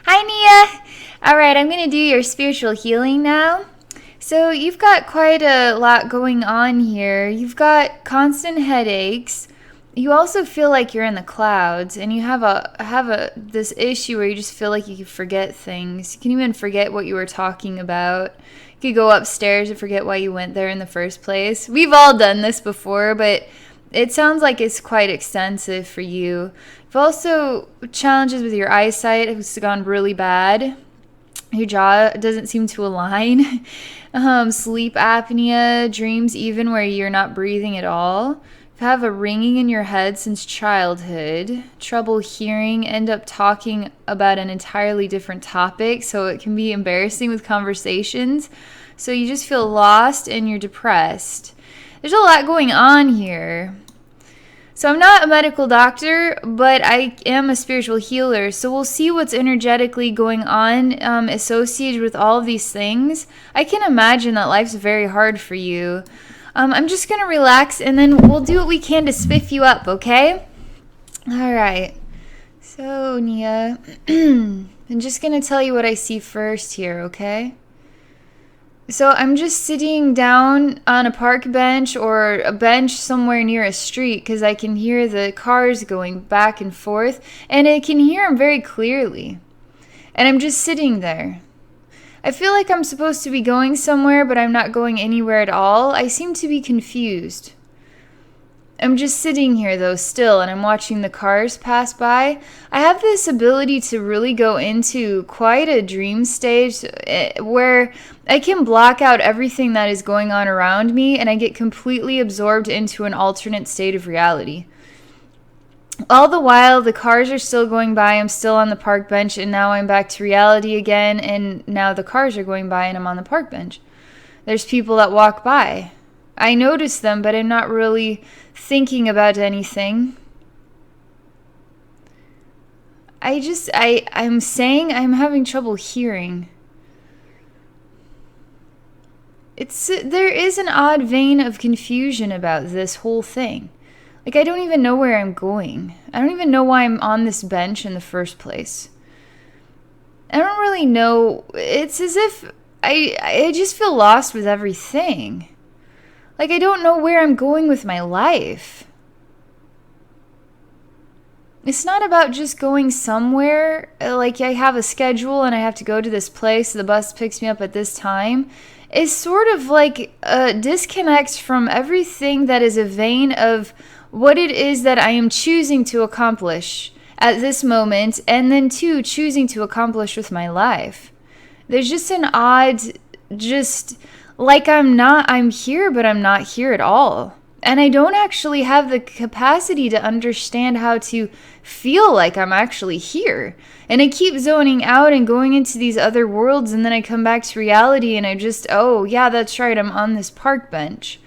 Hi, Nia. All right, I'm going to do your spiritual healing now. So, you've got quite a lot going on here. You've got constant headaches. You also feel like you're in the clouds, and you have a this issue where you just feel like you can forget things. You can even forget what you were talking about. You could go upstairs and forget why you went there in the first place. We've all done this before, but it sounds like it's quite extensive for you. You've also challenges with your eyesight has gone really bad. Your jaw doesn't seem to align. Sleep apnea, dreams even where you're not breathing at all. You have a ringing in your head since childhood. Trouble hearing, end up talking about an entirely different topic, so it can be embarrassing with conversations. So you just feel lost and you're depressed. There's a lot going on here. So I'm not a medical doctor, but I am a spiritual healer. So we'll see what's energetically going on associated with all of these things. I can imagine that life's very hard for you. I'm just going to relax, and then we'll do what we can to spiff you up, okay? All right. So, Nia, I'm just going to tell you what I see first here, okay? So I'm just sitting down on a park bench or a bench somewhere near a street because I can hear the cars going back and forth, and I can hear them very clearly. And I'm just sitting there. I feel like I'm supposed to be going somewhere, but I'm not going anywhere at all. I seem to be confused. I'm just sitting here, though, still, and I'm watching the cars pass by. I have this ability to really go into quite a dream stage where I can block out everything that is going on around me, and I get completely absorbed into an alternate state of reality. All the while, the cars are still going by. I'm still on the park bench, and now I'm back to reality again, and now the cars are going by, and I'm on the park bench. There's people that walk by. I notice them, but I'm not really thinking about anything. I'm saying I'm having trouble hearing. There is an odd vein of confusion about this whole thing. Like, I don't even know where I'm going. I don't even know why I'm on this bench in the first place. I don't really know. It's as if I just feel lost with everything. Like, I don't know where I'm going with my life. It's not about just going somewhere. Like, I have a schedule and I have to go to this place. The bus picks me up at this time. It's sort of like a disconnect from everything that is a vein of what it is that I am choosing to accomplish at this moment, and then, too, choosing to accomplish with my life. There's just an odd, like I'm here, but I'm not here at all. And I don't actually have the capacity to understand how to feel like I'm actually here. And I keep zoning out and going into these other worlds, and then I come back to reality and I just, oh, yeah, that's right, I'm on this park bench.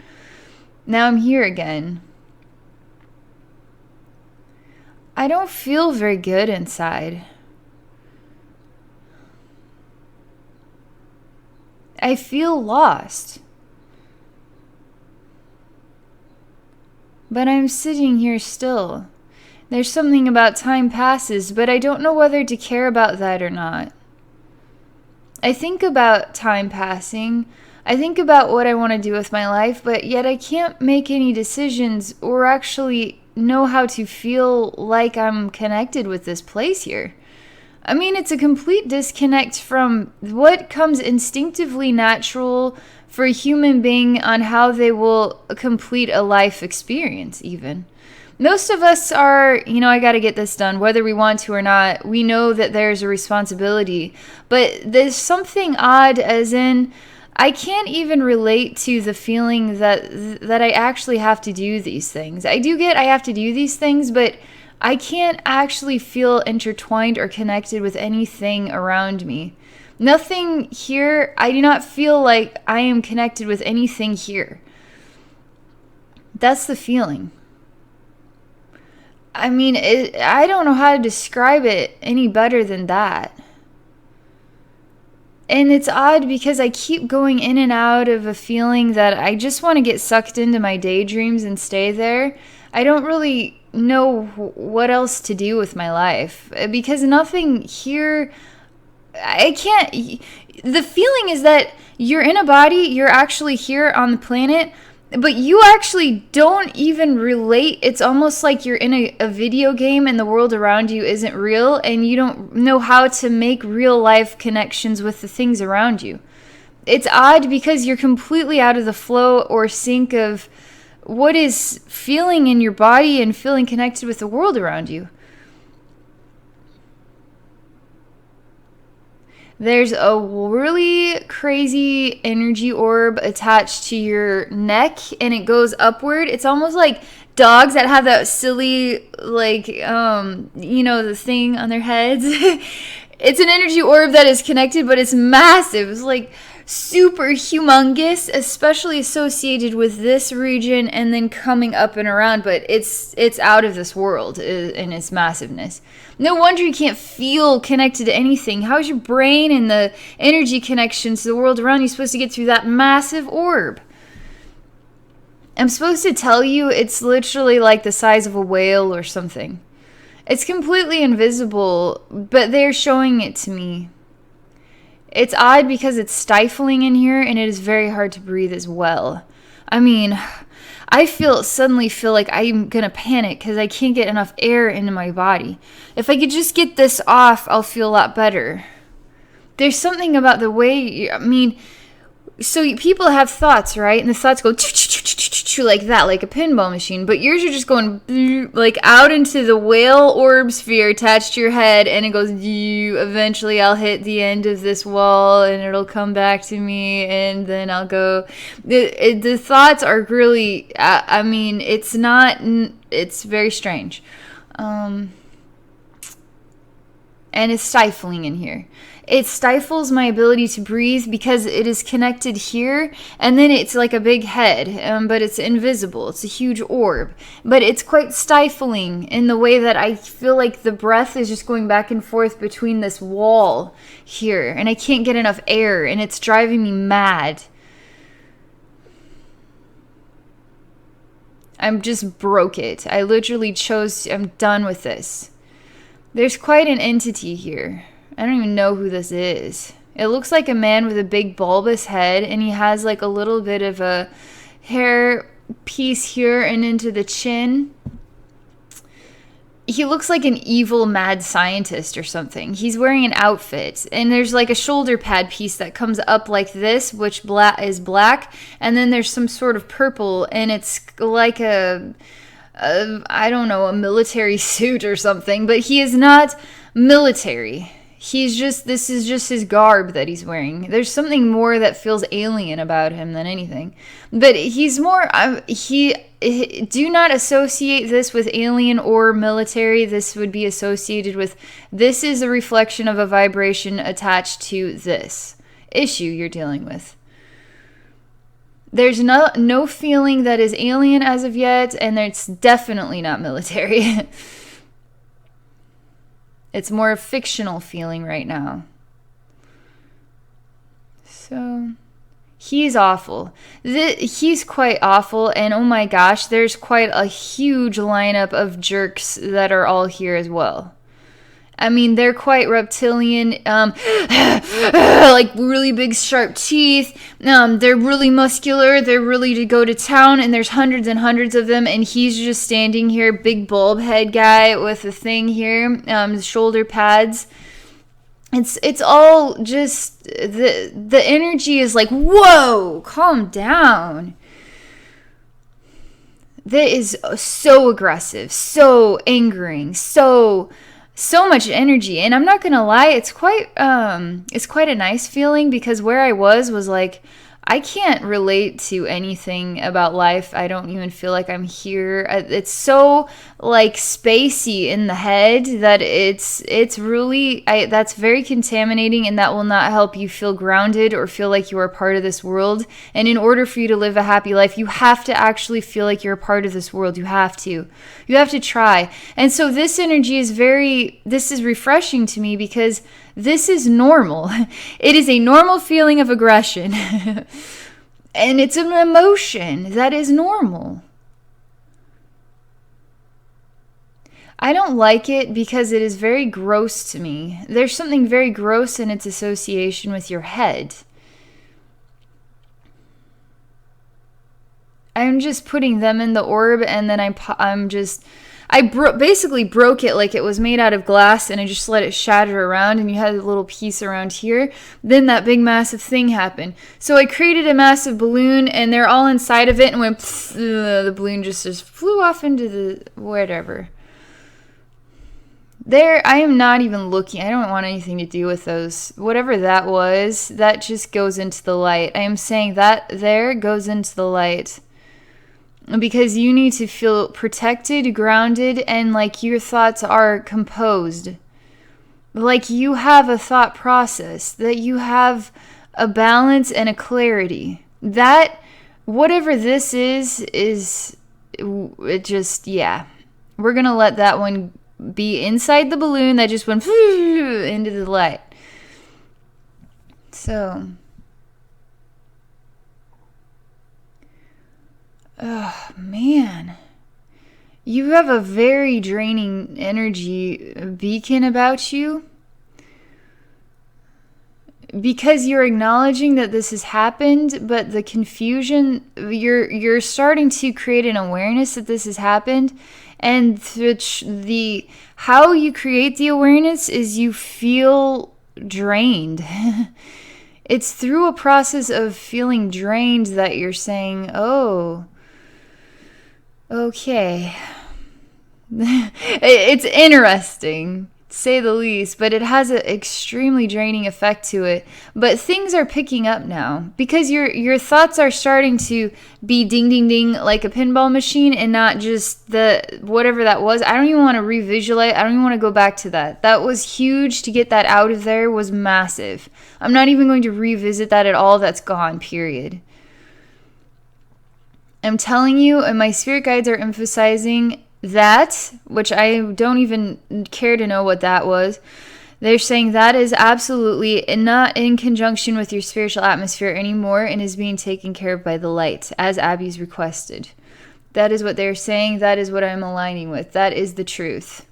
Now I'm here again. I don't feel very good inside. I feel lost. But I'm sitting here still. There's something about time passes, but I don't know whether to care about that or not. I think about time passing. I think about what I want to do with my life, but yet I can't make any decisions or actually know how to feel like I'm connected with this place here. I mean, it's a complete disconnect from what comes instinctively natural for a human being on how they will complete a life experience, even. Most of us are, I got to get this done, whether we want to or not. We know that there's a responsibility, but there's something odd, as in, I can't even relate to the feeling that I actually have to do these things. I have to do these things, but I can't actually feel intertwined or connected with anything around me. Nothing here, I do not feel like I am connected with anything here. That's the feeling. I mean, I don't know how to describe it any better than that. And it's odd because I keep going in and out of a feeling that I just want to get sucked into my daydreams and stay there. I don't really know what else to do with my life because nothing here I can't. The feeling is that you're in a body, you're actually here on the planet, but you actually don't even relate. It's almost like you're in a video game and the world around you isn't real, and you don't know how to make real life connections with the things around you. It's odd because you're completely out of the flow or sync of what is feeling in your body and feeling connected with the world around you. There's a really crazy energy orb attached to your neck, and it goes upward. It's almost like dogs that have that silly, like, the thing on their heads. It's an energy orb that is connected, but it's massive. It's like super humongous, especially associated with this region and then coming up and around, but it's out of this world in its massiveness. No wonder you can't feel connected to anything. How is your brain and the energy connections to the world around you supposed to get through that massive orb? I'm supposed to tell you it's literally like the size of a whale or something. It's completely invisible, but they're showing it to me. It's odd because it's stifling in here and it is very hard to breathe as well. I mean, I suddenly feel like I'm gonna panic because I can't get enough air into my body. If I could just get this off, I'll feel a lot better. There's something about the way, so people have thoughts, right? And the thoughts go like that, like a pinball machine. But yours are just going like out into the whale orb sphere attached to your head, and it goes. Eventually, I'll hit the end of this wall, and it'll come back to me, and then I'll go. The thoughts are really. It's not. It's very strange, and it's stifling in here. It stifles my ability to breathe because it is connected here, and then it's like a big head, but it's invisible. It's a huge orb, but it's quite stifling in the way that I feel like the breath is just going back and forth between this wall here, and I can't get enough air, and it's driving me mad. I'm just broke it. I literally I'm done with this. There's quite an entity here. I don't even know who this is. It looks like a man with a big bulbous head, and he has like a little bit of a hair piece here and into the chin. He looks like an evil mad scientist or something. He's wearing an outfit, and there's like a shoulder pad piece that comes up like this, which is black, and then there's some sort of purple, and it's like a military suit or something, but he is not military. This is just his garb that he's wearing. There's something more that feels alien about him than anything. But he's more, do not associate this with alien or military. This would be associated with, this is a reflection of a vibration attached to this issue you're dealing with. There's no feeling that is alien as of yet, and it's definitely not military. It's more a fictional feeling right now. So, he's awful. He's quite awful, and oh my gosh, there's quite a huge lineup of jerks that are all here as well. I mean, they're quite reptilian, like really big sharp teeth. They're really muscular. They're really to go to town, and there's hundreds and hundreds of them. And he's just standing here, big bulb head guy with a thing here, shoulder pads. It's all just the energy is like, whoa, calm down. That is so aggressive, so angering, so much energy. And I'm not gonna lie, it's quite a nice feeling, because where I was like, I can't relate to anything about life. I don't even feel like I'm here. It's so like spacey in the head that it's really, that's very contaminating, and that will not help you feel grounded or feel like you are part of this world. And in order for you to live a happy life, you have to actually feel like you're a part of this world. You have to try. And so this energy is this is refreshing to me, because this is normal. It is a normal feeling of aggression. And it's an emotion that is normal. I don't like it because it is very gross to me. There's something very gross in its association with your head. I'm just putting them in the orb, and then basically broke it like it was made out of glass, and I just let it shatter around, and you had a little piece around here. Then that big massive thing happened. So I created a massive balloon, and they're all inside of it, and went, the balloon just flew off into the whatever. There, I am not even looking. I don't want anything to do with those. Whatever that was, that just goes into the light. I am saying that there goes into the light. Because you need to feel protected, grounded, and like your thoughts are composed. Like you have a thought process, that you have a balance and a clarity. That, whatever this is it just, yeah. We're going to let that one be inside the balloon that just went into the light. So... oh, man. You have a very draining energy beacon about you. Because you're acknowledging that this has happened, but the confusion, you're starting to create an awareness that this has happened. And the how you create the awareness is you feel drained. It's through a process of feeling drained that you're saying, oh, okay. It's interesting, to say the least, but it has an extremely draining effect to it. But things are picking up now because your thoughts are starting to be ding, ding, ding like a pinball machine and not just the whatever that was. I don't even want to revisualize. I don't even want to go back to that. That was huge. To get that out of there was massive. I'm not even going to revisit that at all. That's gone, period. I'm telling you, and my spirit guides are emphasizing that, which I don't even care to know what that was. They're saying that is absolutely not in conjunction with your spiritual atmosphere anymore and is being taken care of by the light, as Abby's requested. That is what they're saying. That is what I'm aligning with. That is the truth.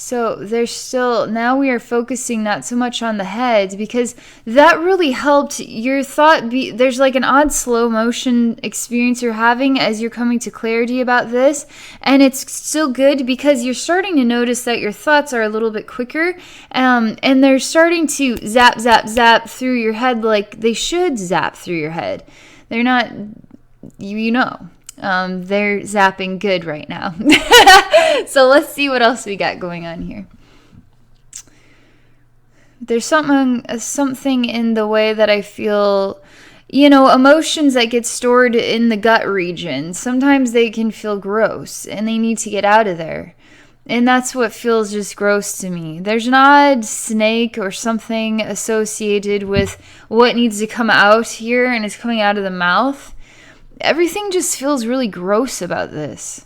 So there's still, now we are focusing not so much on the head because that really helped your thought be, there's like an odd slow motion experience you're having as you're coming to clarity about this. And it's still good because you're starting to notice that your thoughts are a little bit quicker and they're starting to zap, zap, zap through your head like they should zap through your head. They're not, you know. They're zapping good right now. So let's see what else we got going on here. There's something in the way that I feel, emotions that get stored in the gut region. Sometimes they can feel gross and they need to get out of there. And that's what feels just gross to me. There's an odd snake or something associated with what needs to come out here and it's coming out of the mouth. Everything just feels really gross about this.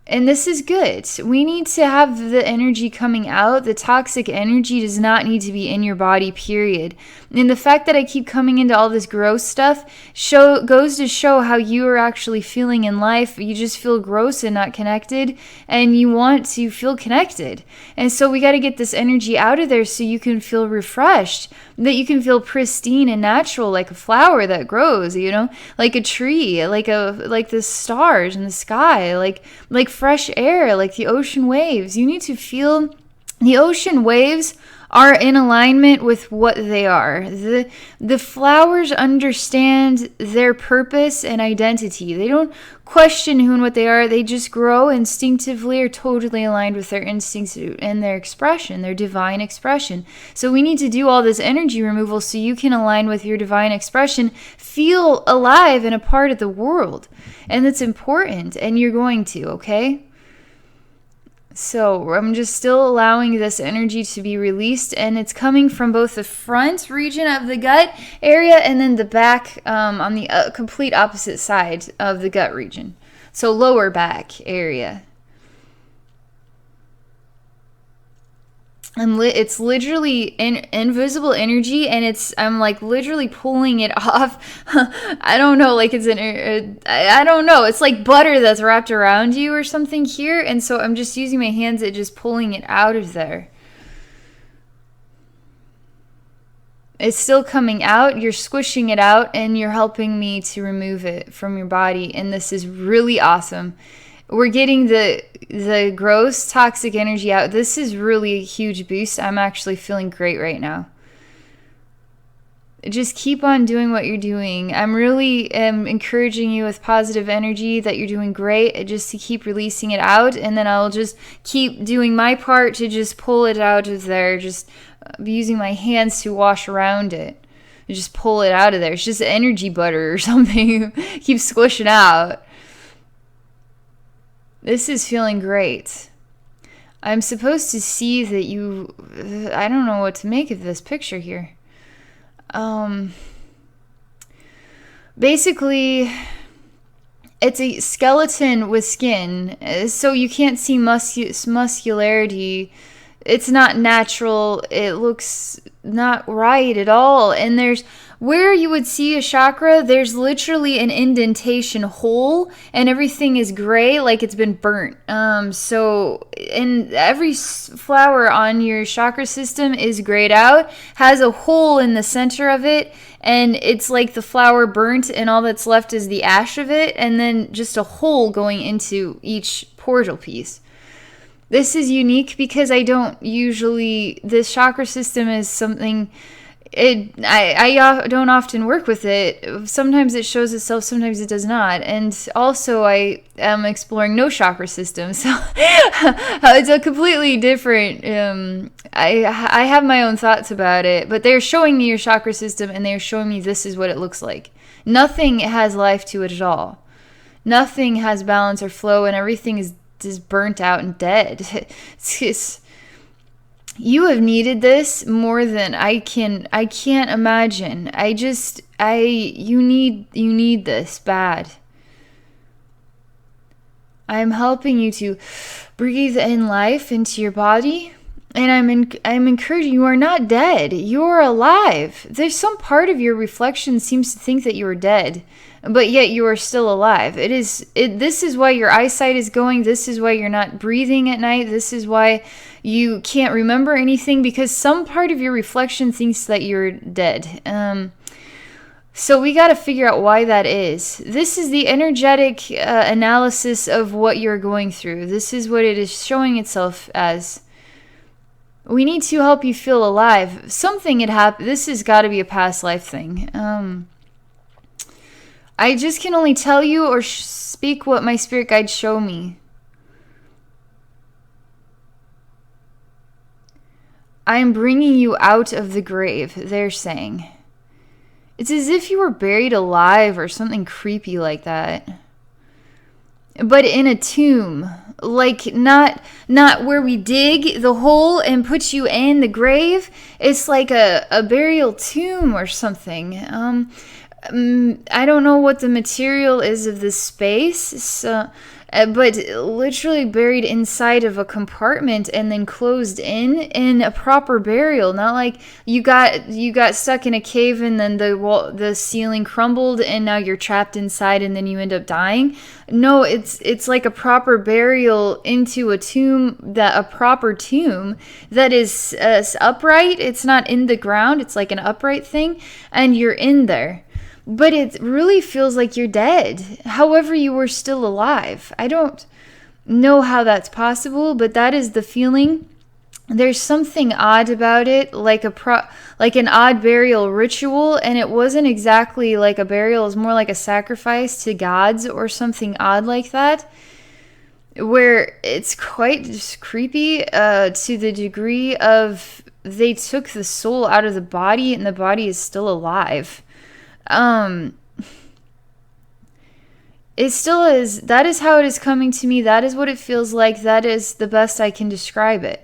And this is good. We need to have the energy coming out. The toxic energy does not need to be in your body, period. And the fact that I keep coming into all this gross stuff goes to show how you are actually feeling in life. You just feel gross and not connected, and you want to feel connected. And so we got to get this energy out of there so you can feel refreshed, that you can feel pristine and natural, like a flower that grows, like a tree, like the stars in the sky, like fresh air, like the ocean waves. You need to feel the ocean waves are in alignment with what they are. The flowers understand their purpose and identity. They don't question who and what they are. They just grow instinctively, or totally aligned with their instincts and their expression, their divine expression. So we need to do all this energy removal so you can align with your divine expression, feel alive and a part of the world. And that's important, and you're going to, okay? So I'm just still allowing this energy to be released, and it's coming from both the front region of the gut area and then the back on the complete opposite side of the gut region. So lower back area. It's literally invisible energy, and I'm like literally pulling it off. I don't know, like I don't know. It's like butter that's wrapped around you or something here, and so I'm just using my hands and just pulling it out of there. It's still coming out. You're squishing it out, and you're helping me to remove it from your body, and this is really awesome. We're getting the gross toxic energy out. This is really a huge boost. I'm actually feeling great right now. Just keep on doing what you're doing. I'm really encouraging you with positive energy that you're doing great, just to keep releasing it out, and then I'll just keep doing my part to just pull it out of there, just using my hands to wash around it. Just pull it out of there. It's just energy butter or something. Keep squishing out. This is feeling great. I'm supposed to see that you... I don't know what to make of this picture here. Basically, it's a skeleton with skin, so you can't see muscularity. It's not natural. It looks not right at all. And there's... where you would see a chakra, there's literally an indentation hole, and everything is gray, like it's been burnt. And every flower on your chakra system is grayed out, has a hole in the center of it, and it's like the flower burnt, and all that's left is the ash of it, and then just a hole going into each portal piece. This is unique because I don't usually... this chakra system is something... I don't often work with it. Sometimes it shows itself, sometimes it does not. And also I am exploring no chakra system, so it's a completely different... I have my own thoughts about it, but they're showing me your chakra system, and they're showing me this is what it looks like. Nothing has life to it at all. Nothing has balance or flow, and everything is just burnt out and dead. You have needed this more than I can't imagine. You need this bad. I'm helping you to breathe in life into your body, and I'm encouraging you. You are not dead. You are alive. There's some part of your reflection seems to think that you are dead, but yet you are still alive. This is why your eyesight is going. This is why you're not breathing at night. This is why you can't remember anything, because some part of your reflection thinks that you're dead. So we got to figure out why that is. This is the energetic analysis of what you're going through. This is what it is showing itself as. We need to help you feel alive. Something had happened. This has got to be a past life thing. I just can only tell you or speak what my spirit guides show me. I am bringing you out of the grave, they're saying. It's as if you were buried alive or something creepy like that. But in a tomb. Like, not where we dig the hole and put you in the grave. It's like a burial tomb or something. I don't know what the material is of this space, but literally buried inside of a compartment and then closed in a proper burial. Not like you got stuck in a cave and then the ceiling crumbled and now you're trapped inside and then you end up dying. No, it's like a proper burial into a tomb, a proper tomb that is upright. It's not in the ground. It's like an upright thing, and you're in there. But it really feels like you're dead. However, you were still alive. I don't know how that's possible, but that is the feeling. There's something odd about it, like an odd burial ritual, and it wasn't exactly like a burial. It was more like a sacrifice to gods or something odd like that, where it's quite just creepy to the degree of they took the soul out of the body and the body is still alive. It still is. That is how it is coming to me. That is what it feels like. That is the best I can describe it.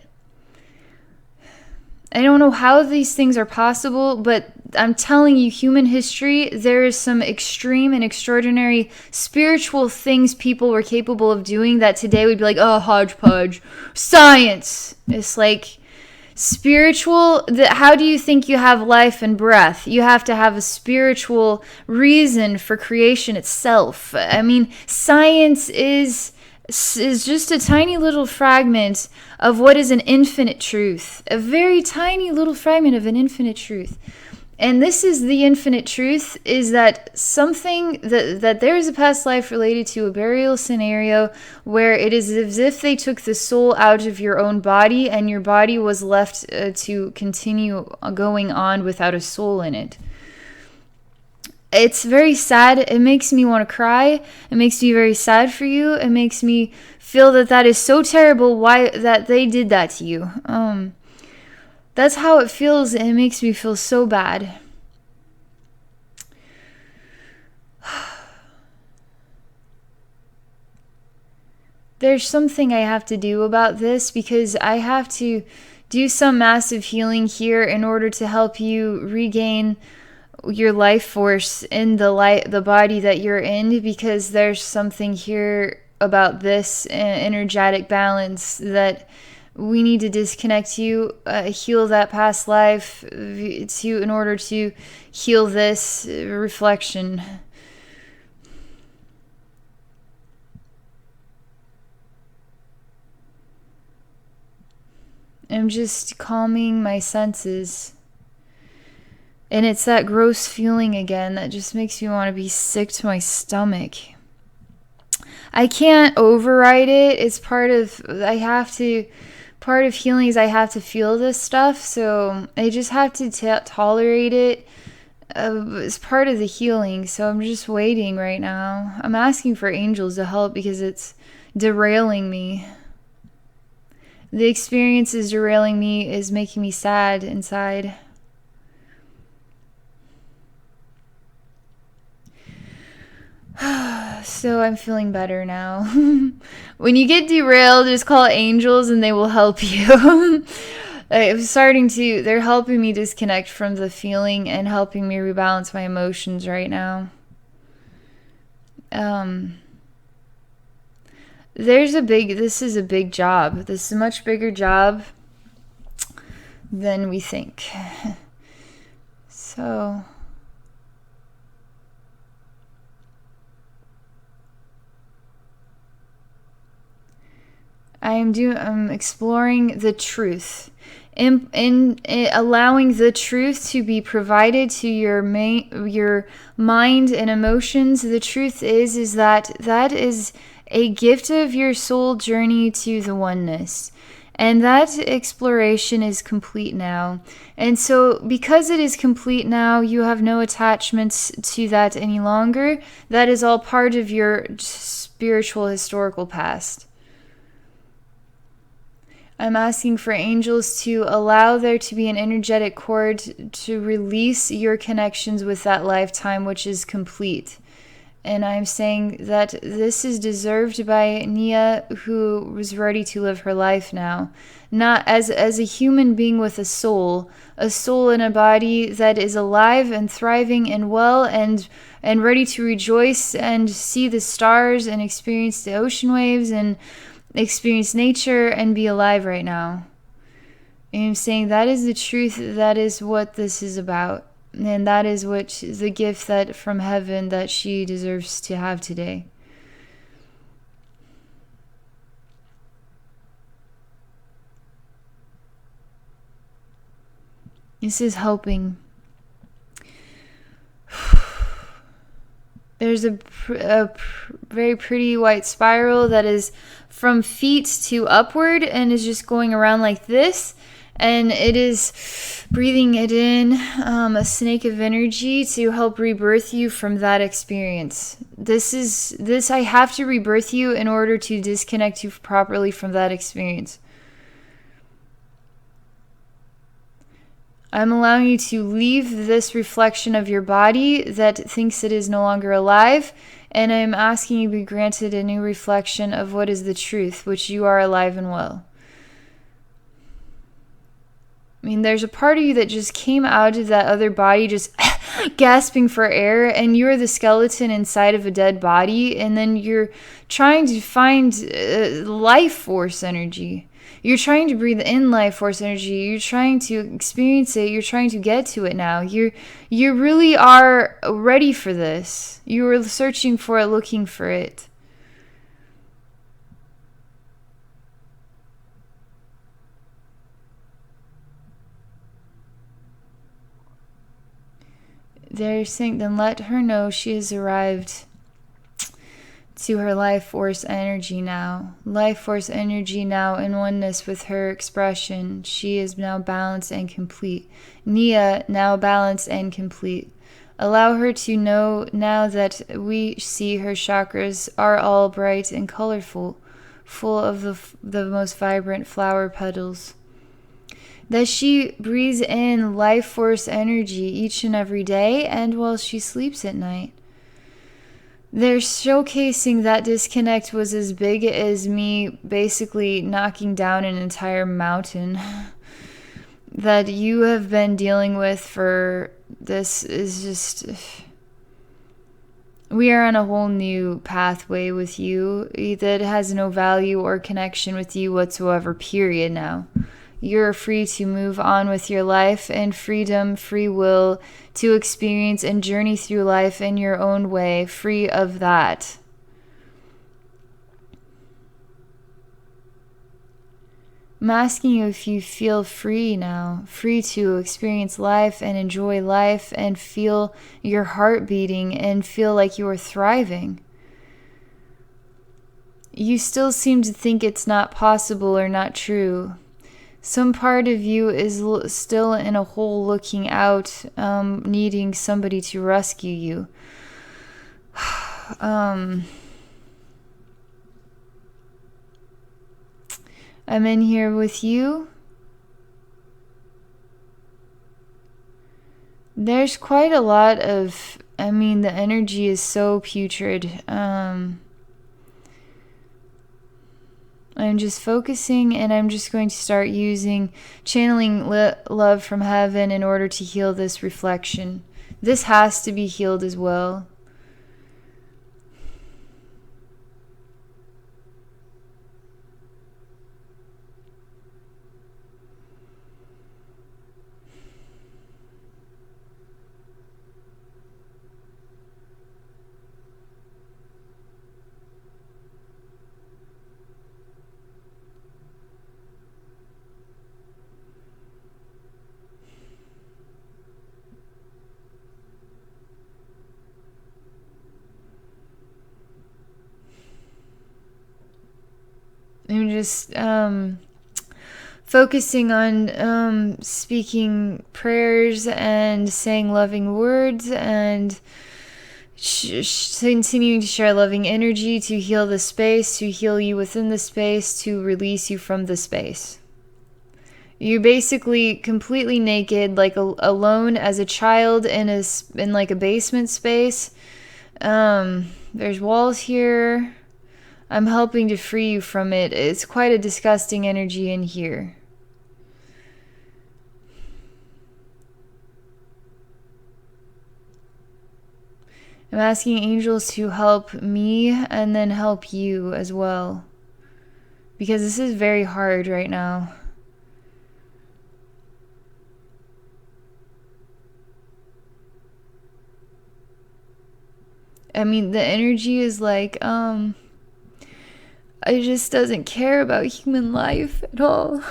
I don't know how these things are possible, but I'm telling you, human history, there is some extreme and extraordinary spiritual things people were capable of doing that today would be like, oh, hodgepodge, science. It's like, Spiritual, how do you think you have life and breath? You have to have a spiritual reason for creation itself. I mean, science is just a tiny little fragment of what is an infinite truth. A very tiny little fragment of an infinite truth. And this is the infinite truth, is that something that there is a past life related to a burial scenario where it is as if they took the soul out of your own body and your body was left to continue going on without a soul in it. It's very sad. It makes me want to cry. It makes me very sad for you. It makes me feel that is so terrible, why that they did that to you. That's how it feels, and it makes me feel so bad. There's something I have to do about this, because I have to do some massive healing here in order to help you regain your life force in the body that you're in, because there's something here about this energetic balance that we need to disconnect you, heal that past life in order to heal this reflection. I'm just calming my senses. And it's that gross feeling again that just makes me want to be sick to my stomach. I can't override it. It's part of healing is I have to feel this stuff, so I just have to tolerate it. It's part of the healing, so I'm just waiting right now. I'm asking for angels to help because it's derailing me. The experience is derailing me, is making me sad inside. So I'm feeling better now. When you get derailed, just call angels and they will help you. They're helping me disconnect from the feeling and helping me rebalance my emotions right now. This is a big job. This is a much bigger job than we think. So I'm exploring the truth. In allowing the truth to be provided to your mind and emotions. The truth is that is a gift of your soul journey to the oneness. And that exploration is complete now. And so because it is complete now, you have no attachments to that any longer. That is all part of your spiritual historical past. I'm asking for angels to allow there to be an energetic cord to release your connections with that lifetime, which is complete. And I'm saying that this is deserved by Nia, who was ready to live her life now. Not as a human being with a soul in a body that is alive and thriving and well and ready to rejoice and see the stars and experience the ocean waves and experience nature and be alive right now. And I'm saying that is the truth. That is what this is about. And that is what the gift that from heaven that she deserves to have today. This is helping. There's a very pretty white spiral that is from feet to upward and is just going around like this. And it is breathing it in, a snake of energy to help rebirth you from that experience. This I have to rebirth you in order to disconnect you properly from that experience. I'm allowing you to leave this reflection of your body that thinks it is no longer alive, and I'm asking you to be granted a new reflection of what is the truth, which you are alive and well. I mean, there's a part of you that just came out of that other body just gasping for air, and you're the skeleton inside of a dead body, and then you're trying to find life force energy. You're trying to breathe in life force energy. You're trying to experience it. You're trying to get to it now. You really are ready for this. You were searching for it, looking for it. They're saying, then let her know she has arrived to her life force energy now. Life force energy now in oneness with her expression. She is now balanced and complete. Nia, now balanced and complete. Allow her to know now that we see her chakras are all bright and colorful, full of the most vibrant flower petals. That she breathes in life force energy each and every day and while she sleeps at night. They're showcasing that disconnect was as big as me basically knocking down an entire mountain that you have been dealing with for this is just... We are on a whole new pathway with you that has no value or connection with you whatsoever, period now. You're free to move on with your life and freedom, free will to experience and journey through life in your own way, free of that. I'm asking you if you feel free now, free to experience life and enjoy life and feel your heart beating and feel like you are thriving. You still seem to think it's not possible or not true. Some part of you is still in a hole looking out, needing somebody to rescue you. I'm in here with you. There's quite a lot of, the energy is so putrid. I'm just focusing, and I'm just going to start channeling love from heaven in order to heal this reflection. This has to be healed as well. I'm just focusing on speaking prayers and saying loving words and continuing to share loving energy to heal the space, to heal you within the space, to release you from the space. You're basically completely naked, like alone as a child in like a basement space. There's walls here. I'm helping to free you from it. It's quite a disgusting energy in here. I'm asking angels to help me and then help you as well. Because this is very hard right now. The energy is like, it just doesn't care about human life at all.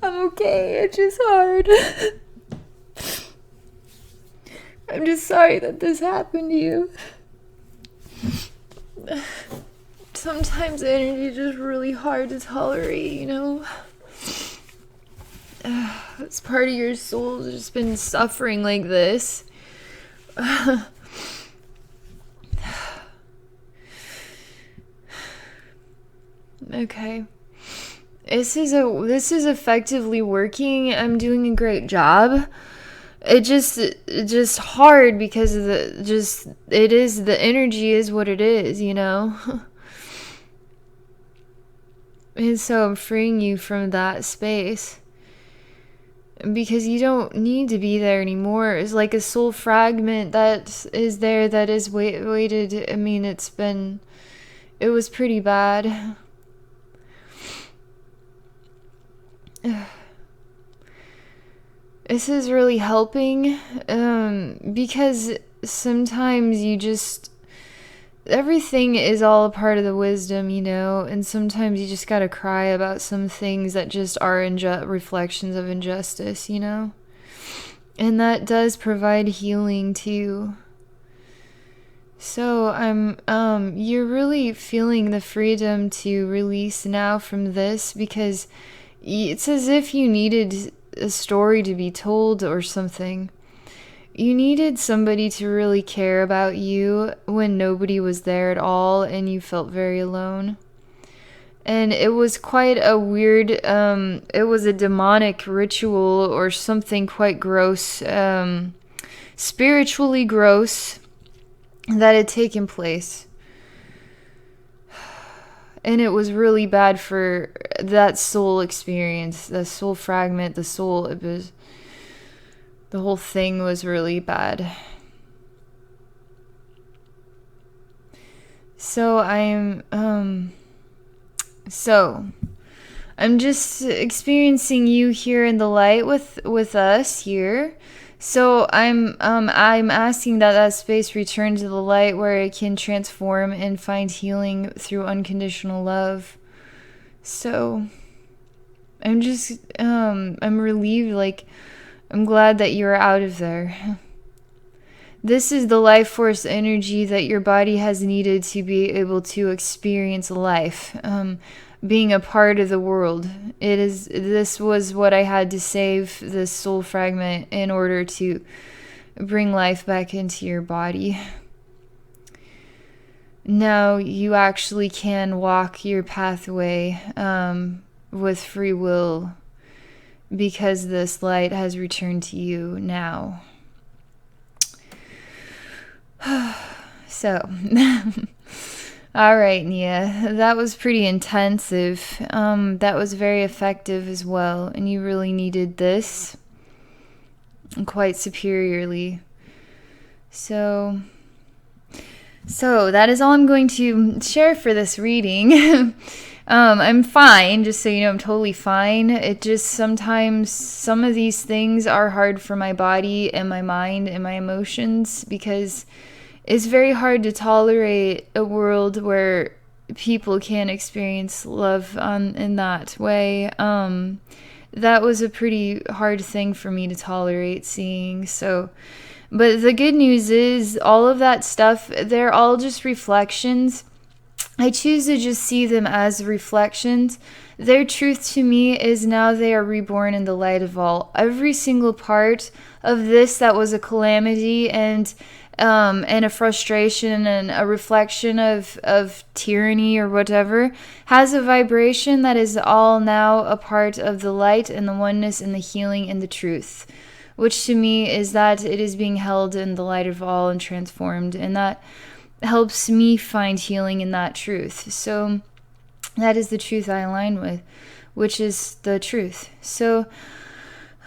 I'm okay, it's just hard. I'm just sorry that this happened to you. Sometimes the energy is just really hard to tolerate, you know? It's part of your soul that's just been suffering like this. Okay. This is effectively working. I'm doing a great job. It's just hard because of the energy is what it is, you know? And so I'm freeing you from that space. because you don't need to be there anymore. It's like a soul fragment that is there that is weighted. I mean, it was pretty bad. This is really helping, because sometimes everything is all a part of the wisdom, and sometimes you just gotta cry about some things that just are reflections of injustice, and that does provide healing too. So you're really feeling the freedom to release now from this, because it's as if you needed a story to be told or something. You needed somebody to really care about you when nobody was there at all and you felt very alone. And it was quite a weird, it was a demonic ritual or something quite gross, spiritually gross, that had taken place. And it was really bad for that soul experience, the soul fragment, the whole thing was really bad. So I'm just experiencing you here in the light with us here. So I'm asking that space return to the light where it can transform and find healing through unconditional love. So I'm just I'm relieved, like I'm glad that you're out of there. This is the life force energy that your body has needed to be able to experience life, being a part of the world. This was what I had to save this soul fragment in order to bring life back into your body. Now you actually can walk your pathway with free will, because this light has returned to you now. So, all right, Nia, that was pretty intensive. That was very effective as well, and you really needed this quite superiorly. So that is all I'm going to share for this reading. I'm fine, just so you know, I'm totally fine. It just sometimes some of these things are hard for my body and my mind and my emotions, because it's very hard to tolerate a world where people can't experience love in that way. That was a pretty hard thing for me to tolerate seeing. So, but the good news is all of that stuff, they're all just reflections. I choose to just see them as reflections. Their truth to me is now they are reborn in the light of all. Every single part of this that was a calamity and a frustration and a reflection of tyranny or whatever has a vibration that is all now a part of the light and the oneness and the healing and the truth, which to me is that it is being held in the light of all and transformed, and that helps me find healing in that truth. So that is the truth I align with, which is the truth. So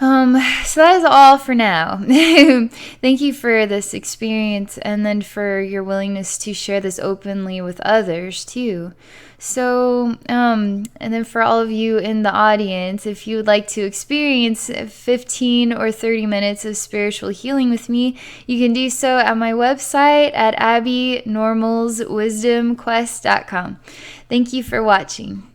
that is all for now. Thank you for this experience, and then for your willingness to share this openly with others too. So, and then for all of you in the audience, if you would like to experience 15 or 30 minutes of spiritual healing with me, you can do so at my website at abbynormalswisdomquest.com. Thank you for watching.